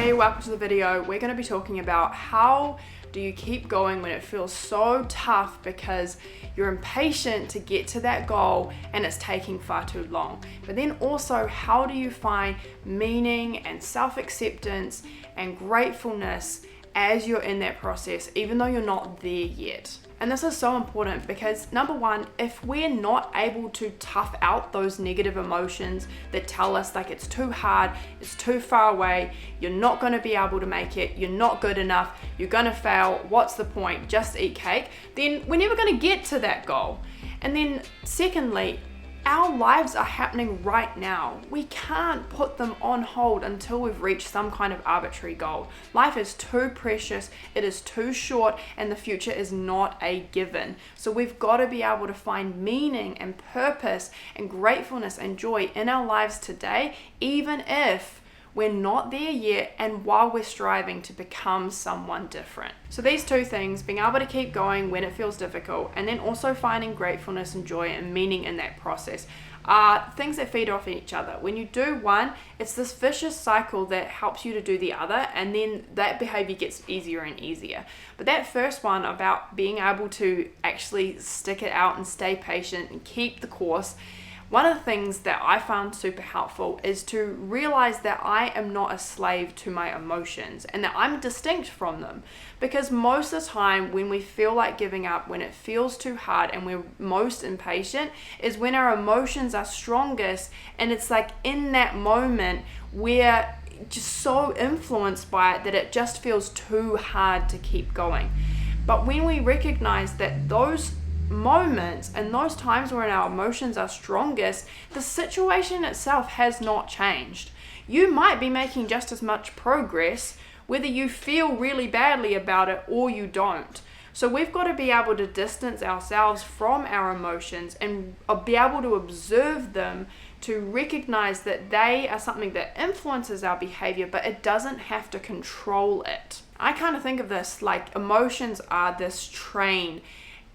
Hey, welcome to the video. We're going to be talking about how do you keep going when it feels so tough because you're impatient to get to that goal and it's taking far too long. But then also, how do you find meaning and self-acceptance and gratefulness as you're in that process, even though you're not there yet? And this is so important because number one, if we're not able to tough out those negative emotions that tell us like it's too hard, it's too far away, you're not going to be able to make it, you're not good enough, you're going to fail, what's the point, just eat cake, then we're never going to get to that goal. And then secondly, our lives are happening right now. We can't put them on hold until we've reached some kind of arbitrary goal. Life is too precious, it is too short, and the future is not a given. So we've got to be able to find meaning and purpose and gratefulness and joy in our lives today, even if we're not there yet and while we're striving to become someone different. So these two things, being able to keep going when it feels difficult and then also finding gratefulness and joy and meaning in that process, are things that feed off each other. When you do one, it's this vicious cycle that helps you to do the other, and then that behavior gets easier and easier. But that first one about being able to actually stick it out and stay patient and keep the course, one of the things that I found super helpful is to realize that I am not a slave to my emotions and that I'm distinct from them. Because most of the time when we feel like giving up, when it feels too hard and we're most impatient, is when our emotions are strongest, and it's like in that moment we're just so influenced by it that it just feels too hard to keep going. But when we recognize that those moments and those times when our emotions are strongest, the situation itself has not changed. You might be making just as much progress whether you feel really badly about it or you don't. So we've got to be able to distance ourselves from our emotions and be able to observe them, to recognize that they are something that influences our behavior, but it doesn't have to control it. I kind of think of this like emotions are this train,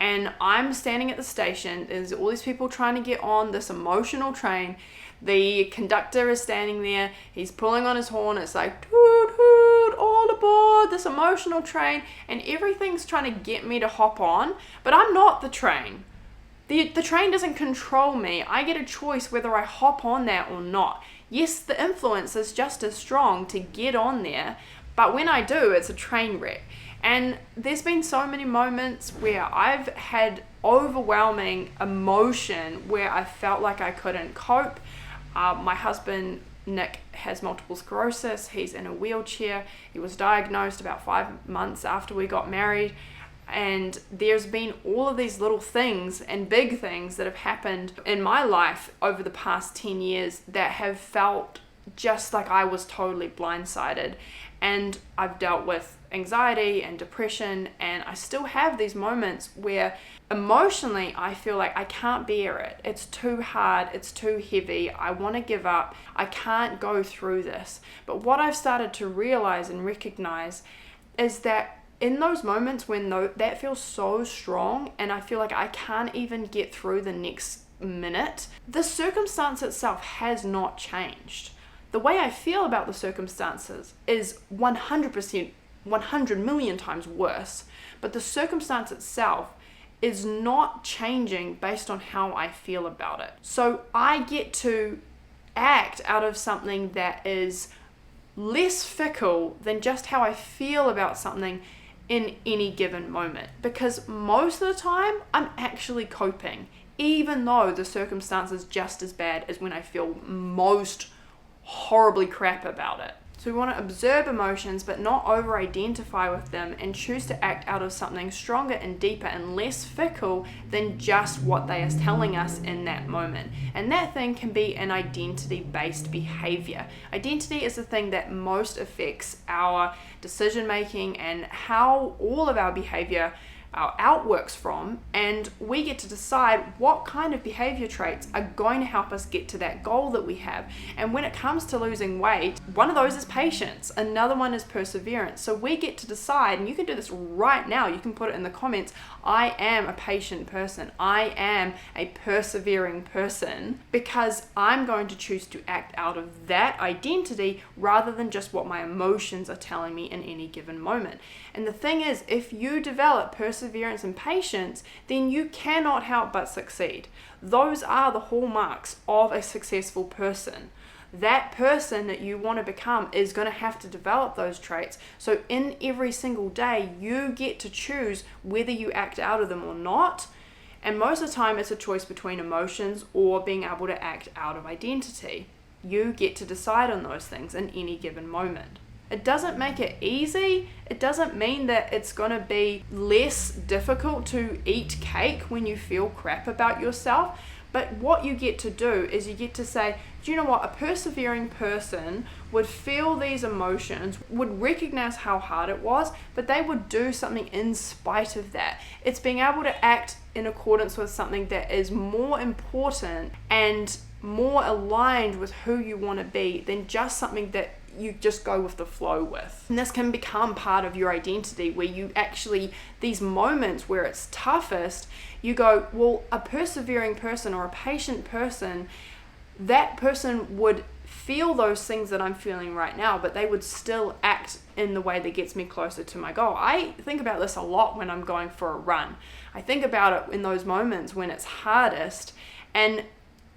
and I'm standing at the station. There's all these people trying to get on this emotional train. The conductor is standing there. He's pulling on his horn. It's like, toot, toot, all aboard this emotional train. And everything's trying to get me to hop on. But I'm not the train. The train doesn't control me. I get a choice whether I hop on that or not. Yes, the influence is just as strong to get on there. But when I do, it's a train wreck. And there's been so many moments where I've had overwhelming emotion where I felt like I couldn't cope. My husband, Nick, has multiple sclerosis. He's in a wheelchair. He was diagnosed about 5 months after we got married. And there's been all of these little things and big things that have happened in my life over the past 10 years that have felt just like I was totally blindsided. And I've dealt with anxiety and depression, and I still have these moments where emotionally I feel like I can't bear it. It's too hard, it's too heavy, I want to give up, I can't go through this. But what I've started to realize and recognize is that in those moments when that feels so strong and I feel like I can't even get through the next minute, the circumstance itself has not changed. The way I feel about the circumstances is 100%, 100 million times worse, but the circumstance itself is not changing based on how I feel about it. So I get to act out of something that is less fickle than just how I feel about something in any given moment, because most of the time I'm actually coping, even though the circumstance is just as bad as when I feel most horribly crap about it. So we want to observe emotions but not over-identify with them, and choose to act out of something stronger and deeper and less fickle than just what they are telling us in that moment. And that thing can be an identity-based behavior. Identity is the thing that most affects our decision making and how all of our behavior our outworks from, and we get to decide what kind of behavior traits are going to help us get to that goal that we have. And when it comes to losing weight, one of those is patience, another one is perseverance. So we get to decide, and you can do this right now, you can put it in the comments, I am a patient person, I am a persevering person, because I'm going to choose to act out of that identity rather than just what my emotions are telling me in any given moment. And the thing is, if you develop perseverance and patience, then you cannot help but succeed. Those are the hallmarks of a successful person. That person that you want to become is going to have to develop those traits. So in every single day, you get to choose whether you act out of them or not. And most of the time, it's a choice between emotions or being able to act out of identity. You get to decide on those things in any given moment. It doesn't make it easy. It doesn't mean that it's going to be less difficult to eat cake when you feel crap about yourself. But what you get to do is you get to say, do you know what? A persevering person would feel these emotions, would recognize how hard it was, but they would do something in spite of that. It's being able to act in accordance with something that is more important and more aligned with who you want to be than just something that you just go with the flow with. And this can become part of your identity, where you actually, these moments where it's toughest, you go, well, a persevering person or a patient person, that person would feel those things that I'm feeling right now, but they would still act in the way that gets me closer to my goal. I think about this a lot when I'm going for a run. I think about it in those moments when it's hardest, and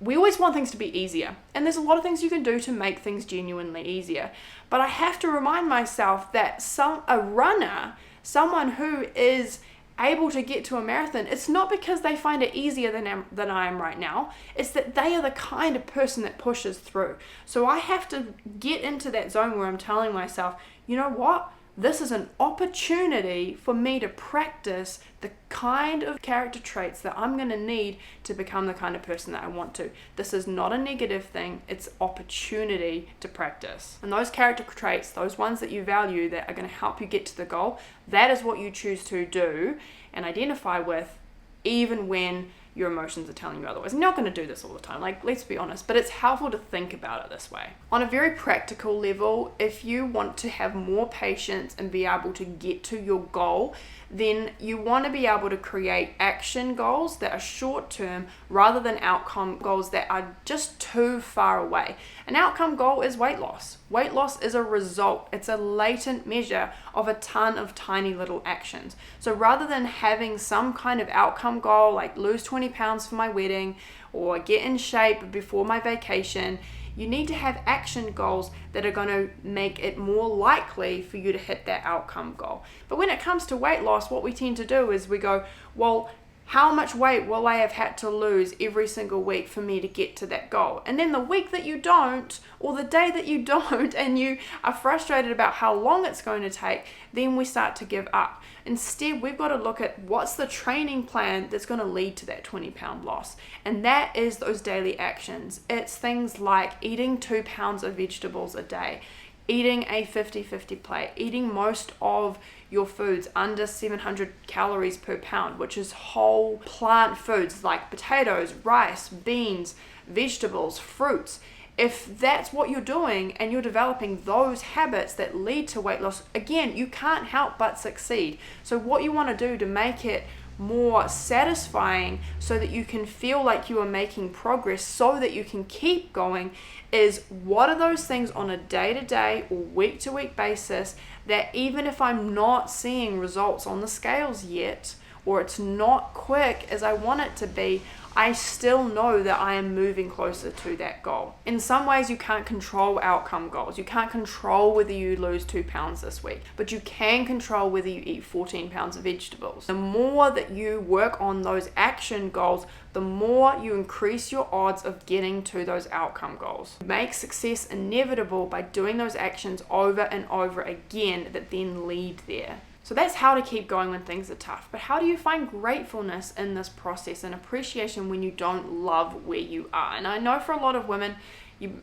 we always want things to be easier, and there's a lot of things you can do to make things genuinely easier. But I have to remind myself that a runner, someone who is able to get to a marathon, it's not because they find it easier than I am right now. It's that they are the kind of person that pushes through. So I have to get into that zone where I'm telling myself, you know what? This is an opportunity for me to practice the kind of character traits that I'm going to need to become the kind of person that I want to. This is not a negative thing, it's opportunity to practice. And those character traits, those ones that you value that are going to help you get to the goal, that is what you choose to do and identify with, even when your emotions are telling you otherwise. You're not going to do this all the time, like, let's be honest, but it's helpful to think about it this way. On a very practical level, if you want to have more patience and be able to get to your goal, then you want to be able to create action goals that are short term rather than outcome goals that are just too far away. An outcome goal is weight loss. Weight loss is a result. It's a latent measure of a ton of tiny little actions. So rather than having some kind of outcome goal like lose 20 pounds for my wedding or get in shape before my vacation, you need to have action goals that are going to make it more likely for you to hit that outcome goal. But when it comes to weight loss, what we tend to do is we go, well, how much weight will I have had to lose every single week for me to get to that goal? And then the week that you don't, or the day that you don't, and you are frustrated about how long it's going to take, then we start to give up. Instead, we've got to look at what's the training plan that's going to lead to that 20-pound loss. And that is those daily actions. It's things like eating 2 pounds of vegetables a day, eating a 50-50 plate, eating most of your foods under 700 calories per pound, which is whole plant foods like potatoes, rice, beans, vegetables, fruits. If that's what you're doing and you're developing those habits that lead to weight loss, again, you can't help but succeed. So what you want to do to make it more satisfying so that you can feel like you are making progress so that you can keep going is, what are those things on a day-to-day or week-to-week basis that even if I'm not seeing results on the scales yet, or it's not quick as I want it to be, I still know that I am moving closer to that goal. In some ways, you can't control outcome goals. You can't control whether you lose 2 pounds this week, but you can control whether you eat 14 pounds of vegetables. The more that you work on those action goals, the more you increase your odds of getting to those outcome goals. Make success inevitable by doing those actions over and over again that then lead there. So that's how to keep going when things are tough. But how do you find gratefulness in this process and appreciation when you don't love where you are? And I know for a lot of women,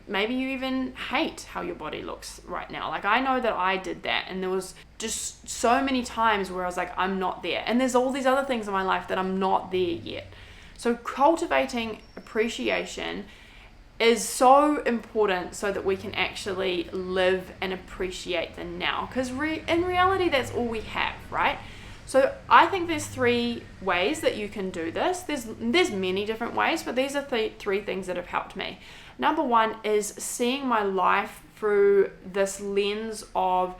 Maybe you even hate how your body looks right now. Like, I know that I did that, and there was just so many times where I was like, I'm not there. And there's all these other things in my life that I'm not there yet. So cultivating appreciation is so important so that we can actually live and appreciate the now. Because in reality, that's all we have, right? So I think there's 3 ways that you can do this. There's many different ways, but these are 3 things that have helped me. Number 1 is seeing my life through this lens of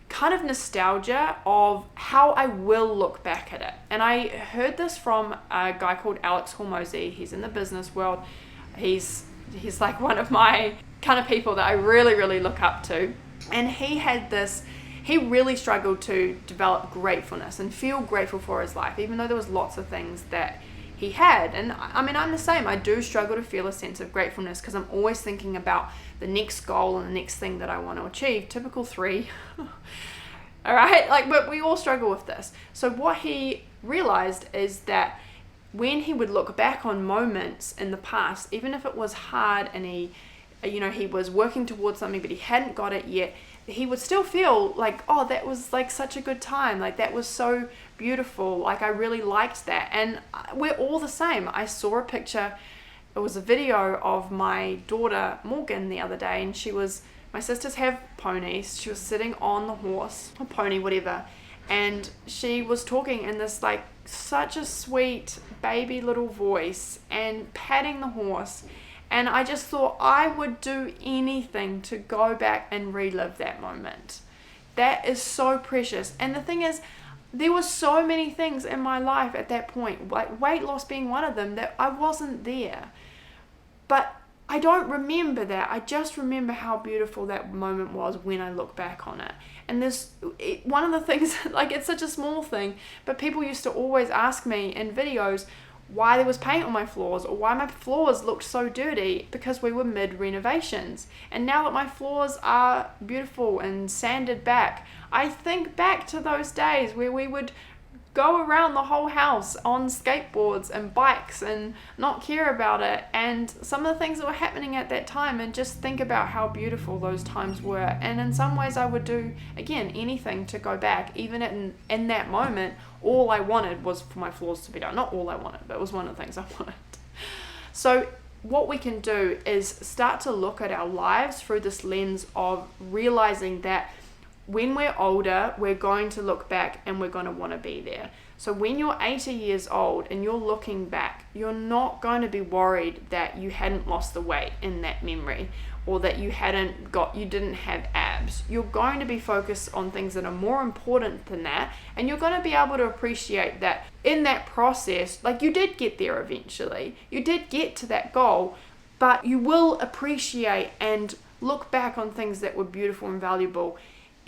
kind of nostalgia of how I will look back at it. And I heard this from a guy called Alex Hormozy. He's in the business world. He's like one of my kind of people that I really, really look up to. And he really struggled to develop gratefulness and feel grateful for his life, even though there was lots of things that he had. And I mean, I'm the same. I do struggle to feel a sense of gratefulness because I'm always thinking about the next goal and the next thing that I want to achieve. Typical 3. All right, but we all struggle with this. So what he realized is that when he would look back on moments in the past, even if it was hard and he was working towards something but he hadn't got it yet, he would still feel like, oh, that was like such a good time. Like, that was so beautiful. Like, I really liked that. And we're all the same. I saw a picture. It was a video of my daughter Morgan the other day, and my sisters have ponies. She was sitting on the horse, or pony, whatever. And she was talking in this like such a sweet baby little voice and patting the horse. And I just thought I would do anything to go back and relive that moment. That is so precious. And the thing is, there were so many things in my life at that point, like weight loss being one of them, that I wasn't there. But I don't remember that. I just remember how beautiful that moment was when I look back on it. And one of the things, like, it's such a small thing, but people used to always ask me in videos why there was paint on my floors or why my floors looked so dirty, because we were mid-renovations. And now that my floors are beautiful and sanded back, I think back to those days where we would go around the whole house on skateboards and bikes and not care about it, and some of the things that were happening at that time, and just think about how beautiful those times were. And in some ways I would do, again, anything to go back. Even in that moment, all I wanted was for my floors to be done. Not all I wanted, but it was one of the things I wanted. So what we can do is start to look at our lives through this lens of realizing that when we're older, we're going to look back and we're going to want to be there. So when you're 80 years old and you're looking back, you're not going to be worried that you hadn't lost the weight in that memory, or that you didn't have abs. You're going to be focused on things that are more important than that, and you're going to be able to appreciate that in that process, like, you did get there eventually. You did get to that goal, but you will appreciate and look back on things that were beautiful and valuable,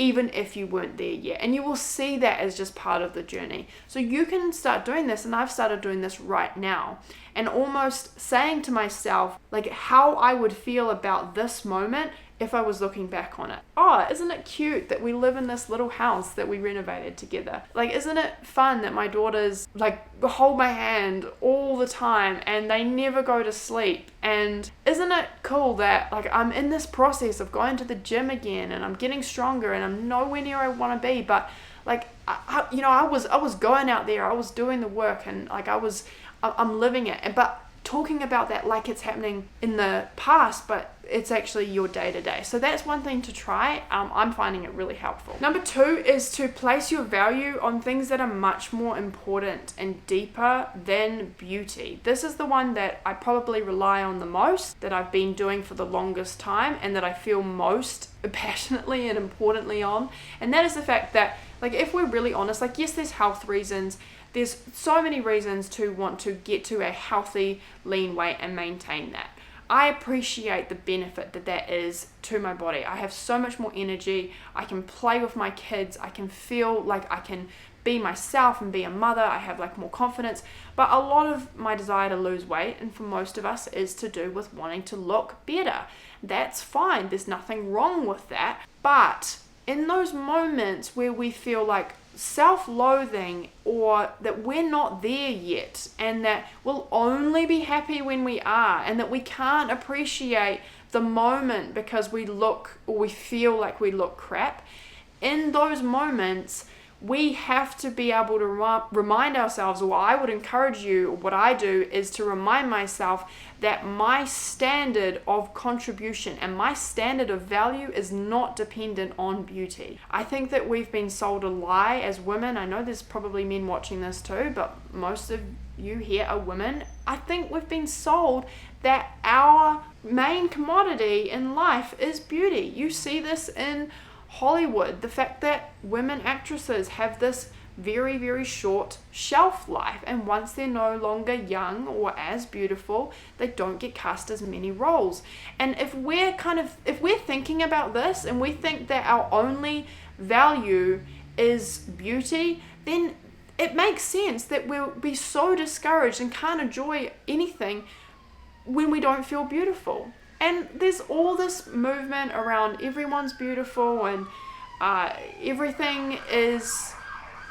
even if you weren't there yet. And you will see that as just part of the journey. So you can start doing this, and I've started doing this right now, and almost saying to myself, like, how I would feel about this moment if I was looking back on it. Oh, isn't it cute that we live in this little house that we renovated together? Like, isn't it fun that my daughters like hold my hand all the time and they never go to sleep? And isn't it cool that like I'm in this process of going to the gym again, and I'm getting stronger, and I'm nowhere near I want to be, but like I was going out there, I was doing the work, and like I'm living it. But talking about that like it's happening in the past, but it's actually your day-to-day. So that's one thing to try. I'm finding it really helpful. Number 2 is to place your value on things that are much more important and deeper than beauty. This is the one that I probably rely on the most, that I've been doing for the longest time, and that I feel most passionately and importantly on. And that is the fact that, like, if we're really honest, like, yes, there's health reasons. There's so many reasons to want to get to a healthy, lean weight and maintain that. I appreciate the benefit that is to my body. I have so much more energy. I can play with my kids. I can feel like I can be myself and be a mother. I have like more confidence. But a lot of my desire to lose weight, and for most of us, is to do with wanting to look better. That's fine. There's nothing wrong with that. But in those moments where we feel like self-loathing or that we're not there yet and that we'll only be happy when we are and that we can't appreciate the moment because we look or we feel like we look crap, in those moments we have to be able to remind ourselves, or I would encourage you, or what I do is to remind myself that my standard of contribution and my standard of value is not dependent on beauty. I think that we've been sold a lie as women. I know there's probably men watching this too, but most of you here are women. I think we've been sold that our main commodity in life is beauty. You see this in Hollywood, the fact that women actresses have this very, very short shelf life, and once they're no longer young or as beautiful, they don't get cast as many roles. And if we're thinking about this and we think that our only value is beauty, then it makes sense that we'll be so discouraged and can't enjoy anything when we don't feel beautiful. And there's all this movement around everyone's beautiful and everything is,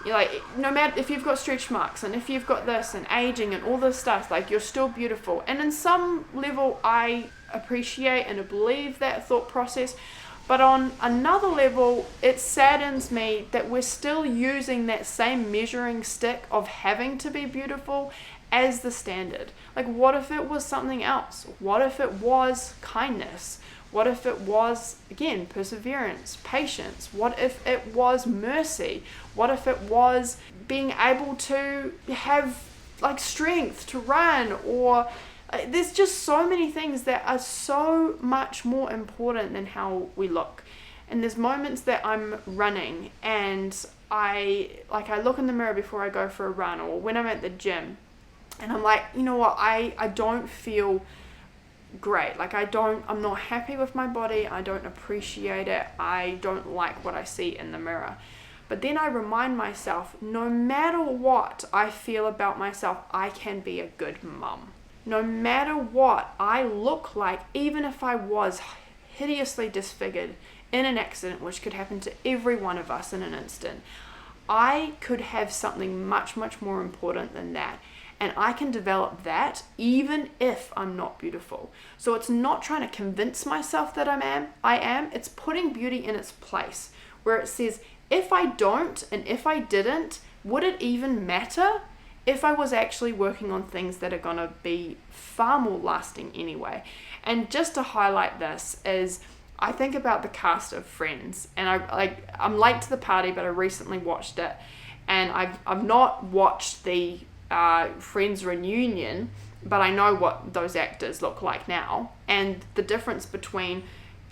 like, no matter if you've got stretch marks and if you've got this and aging and all this stuff, like, you're still beautiful. And in some level I appreciate and believe that thought process, but on another level it saddens me that we're still using that same measuring stick of having to be beautiful as the standard. Like, what if it was something else? What if it was kindness? What if it was, again, perseverance, patience? What if it was mercy? What if it was being able to have, like, strength to run? Or there's just so many things that are so much more important than how we look. And there's moments that I'm running and I look in the mirror before I go for a run, or when I'm at the gym, and I'm like, you know what, I don't feel great. Like, I'm not happy with my body. I don't appreciate it. I don't like what I see in the mirror. But then I remind myself, no matter what I feel about myself, I can be a good mum. No matter what I look like, even if I was hideously disfigured in an accident, which could happen to every one of us in an instant, I could have something much, much more important than that. And I can develop that even if I'm not beautiful. So it's not trying to convince myself that I am. It's putting beauty in its place, where it says, if I don't and if I didn't, would it even matter if I was actually working on things that are going to be far more lasting anyway? And just to highlight this is, I think about the cast of Friends, and I'm late to the party, but I recently watched it, and I've not watched the Friends reunion, but I know what those actors look like now, and the difference between,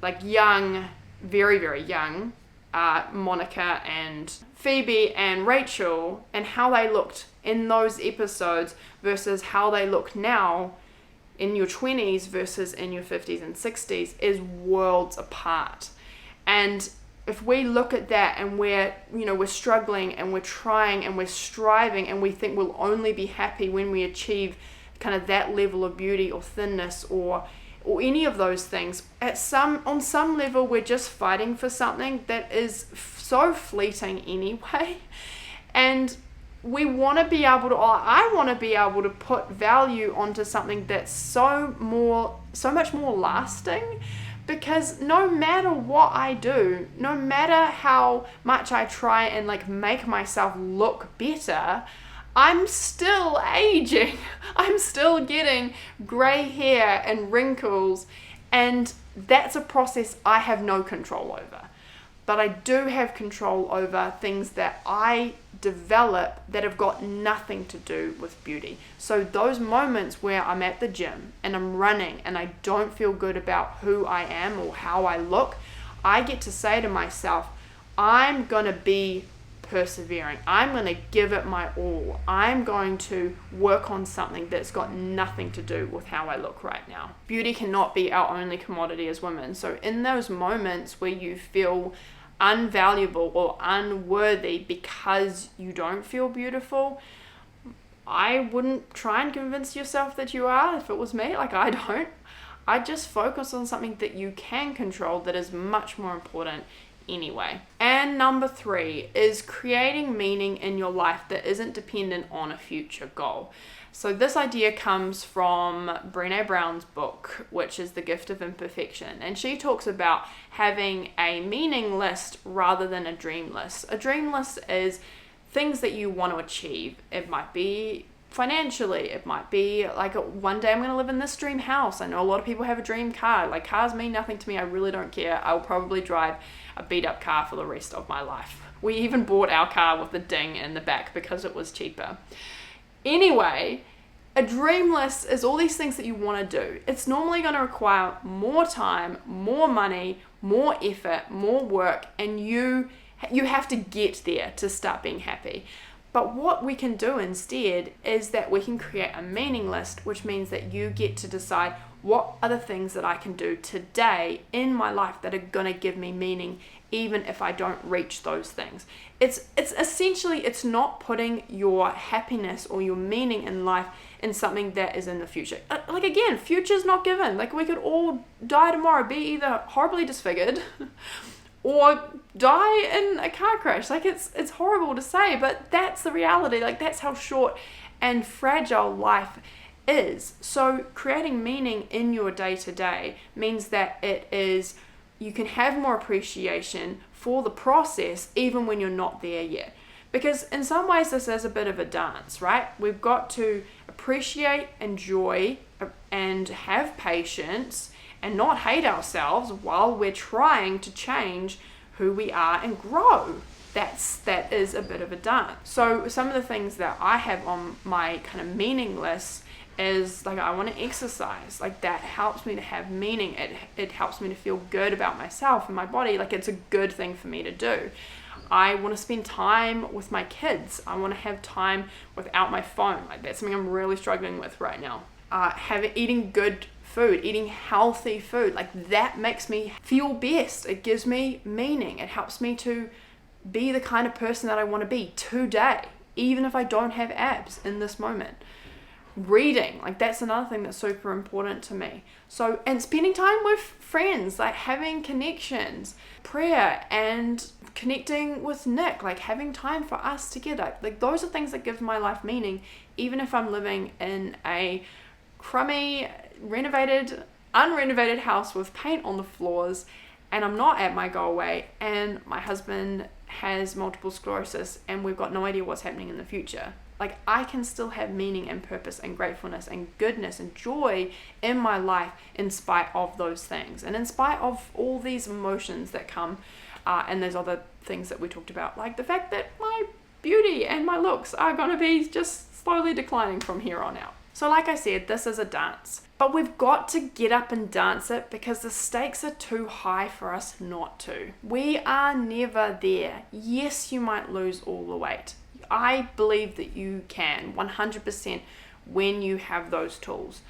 like, young, very, very young Monica and Phoebe and Rachel, and how they looked in those episodes versus how they look now in your 20s versus in your 50s and 60s is worlds apart. And if we look at that and we're struggling and we're trying and we're striving and we think we'll only be happy when we achieve kind of that level of beauty or thinness or any of those things, on some level we're just fighting for something that is so fleeting anyway. And I want to be able to put value onto something that's so much more lasting. Because no matter what I do, no matter how much I try and, like, make myself look better, I'm still aging. I'm still getting grey hair and wrinkles, and that's a process I have no control over. But I do have control over things that I develop that have got nothing to do with beauty. So those moments where I'm at the gym and I'm running and I don't feel good about who I am or how I look, I get to say to myself, I'm going to be persevering. I'm going to give it my all. I'm going to work on something that's got nothing to do with how I look right now. Beauty cannot be our only commodity as women. So in those moments where you feel unvaluable or unworthy because you don't feel beautiful, I wouldn't try and convince yourself that you are. If it was me, like, I don't. I just focus on something that you can control that is much more important, anyway. And number 3 is creating meaning in your life that isn't dependent on a future goal. So this idea comes from Brené Brown's book, which is The Gift of Imperfection. And she talks about having a meaning list rather than a dream list. A dream list is things that you want to achieve. It might be financially, it might be like one day I'm going to live in this dream house. I know a lot of people have a dream car. Like, cars mean nothing to me. I really don't care. I'll probably drive a beat up car for the rest of my life. We even bought our car with the ding in the back because it was cheaper. Anyway, a dream list is all these things that you want to do. It's normally going to require more time, more money, more effort, more work, and you have to get there to start being happy. But what we can do instead is that we can create a meaning list, which means that you get to decide what are the things that I can do today in my life that are going to give me meaning, even if I don't reach those things. It's essentially, it's not putting your happiness or your meaning in life in something that is in the future. Like, again, future's not given. Like, we could all die tomorrow, be either horribly disfigured or die in a car crash. Like, it's horrible to say, but that's the reality. Like, that's how short and fragile life is. So creating meaning in your day-to-day means that you can have more appreciation for the process even when you're not there yet. Because in some ways this is a bit of a dance, right? We've got to appreciate, enjoy, and have patience and not hate ourselves while we're trying to change who we are and grow. That is a bit of a dance. So some of the things that I have on my kind of meaning list is, like, I want to exercise. Like, that helps me to have meaning. It helps me to feel good about myself and my body. Like, it's a good thing for me to do. I want to spend time with my kids. I want to have time without my phone. Like, that's something I'm really struggling with right now. Eating good food, eating healthy food, like, that makes me feel best. It gives me meaning. It helps me to be the kind of person that I want to be today, even if I don't have abs in this moment. Reading, like, that's another thing that's super important to me. So, and spending time with friends, like having connections, prayer, and connecting with Nick, like having time for us together. Like, those are things that give my life meaning, even if I'm living in a crummy, unrenovated house with paint on the floors, and I'm not at my goal weight, and my husband has multiple sclerosis, and we've got no idea what's happening in the future. Like, I can still have meaning and purpose and gratefulness and goodness and joy in my life in spite of those things, and in spite of all these emotions that come, and there's other things that we talked about, like the fact that my beauty and my looks are going to be just slowly declining from here on out. So like I said, this is a dance, but we've got to get up and dance it because the stakes are too high for us not to. We are never there. Yes, you might lose all the weight. I believe that you can 100% when you have those tools,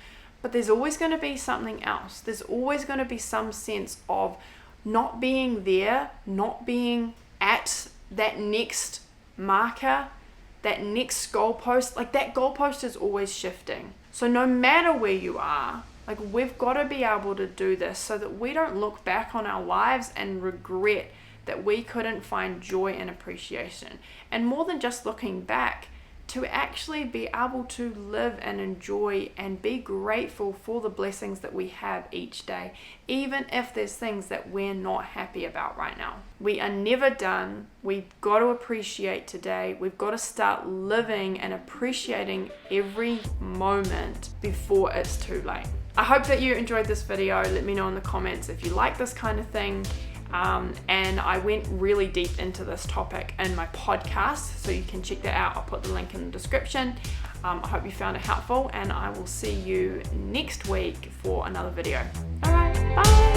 but there's always going to be something else. There's always going to be some sense of not being there, not being at that next marker, that next goalpost. Like, that goalpost is always shifting. So no matter where you are, like, we've got to be able to do this so that we don't look back on our lives and regret that we couldn't find joy and appreciation. And more than just looking back, to actually be able to live and enjoy and be grateful for the blessings that we have each day, even if there's things that we're not happy about right now. We are never done. We've got to appreciate today. We've got to start living and appreciating every moment before it's too late. I hope that you enjoyed this video. Let me know in the comments if you like this kind of thing. And I went really deep into this topic in my podcast, so you can check that out. I'll put the link in the description. I hope you found it helpful, and I will see you next week for another video. All right, bye.